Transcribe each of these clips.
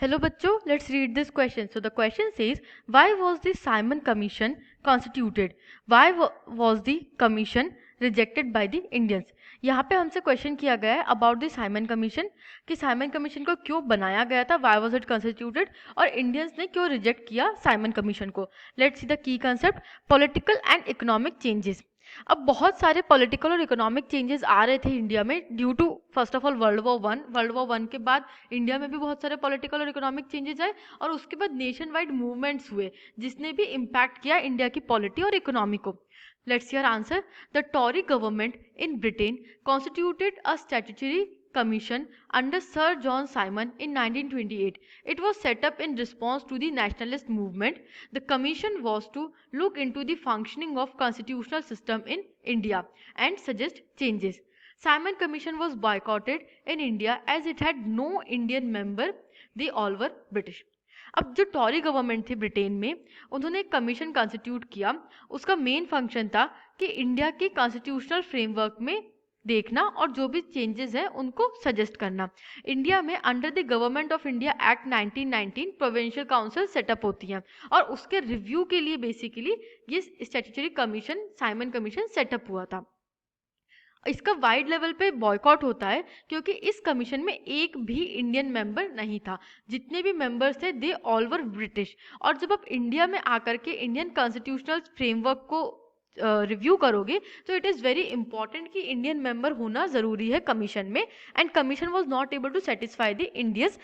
Hello बच्चों, let's read this question. So the question says, why was the Simon Commission constituted? Was the commission rejected by the Indians? यहाँ पे हमसे question किया गया है about the Simon commission कि Simon commission को क्यों बनाया गया था, वाई वॉज इट कंस्टिट्यूटेड, और इंडियंस ने क्यों रिजेक्ट किया साइमन कमीशन को. Let's see the key concept. Political and economic changes. अब बहुत सारे पॉलिटिकल और इकोनॉमिक चेंजेस आ रहे थे इंडिया में due to first of all World War 1 के बाद इंडिया में भी बहुत सारे पॉलिटिकल और इकोनॉमिक चेंजेस आए और उसके बाद नेशन वाइड मूवमेंट्स हुए जिसने भी इम्पैक्ट किया इंडिया की पॉलिटी और इकोनॉमी को. Let's your answer. The Tory government in Britain constituted a statutory commission under Sir John Simon in 1928. It was set up in response to the nationalist movement. The commission was to look into the functioning of constitutional system in India and suggest changes. Simon Commission was boycotted in India as it had no Indian member. They all were British. अब जो टॉरी government थी Britain में, उन्होंने एक commission constitute किया. उसका main function था कि इंडिया के कॉन्स्टिट्यूशनल फ्रेमवर्क में देखना और जो भी चेंजेस हैं उनको सजेस्ट करना. इंडिया में under the government of India act 1919 provincial council setup होती हैं और उसके रिव्यू के लिए बेसिकली ये statutory commission Simon commission setup हुआ था. इसका वाइड लेवल पे बॉयकॉट होता है क्योंकि इस कमीशन में एक भी इंडियन मेंबर नहीं था. जितने भी मेंबर्स थे दे ऑल वर ब्रिटिश. और जब आप इंडिया में आकर के इंडियन कॉन्स्टिट्यूशनल फ्रेमवर्क को रिव्यू करोगे तो इट इज़ वेरी इंपॉर्टेंट कि इंडियन मेंबर होना ज़रूरी है कमीशन में. And commission was not able to satisfy the Indians,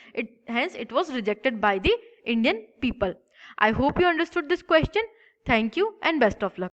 hence it was rejected by the Indian people. I hope you understood this question. Thank you and best of luck.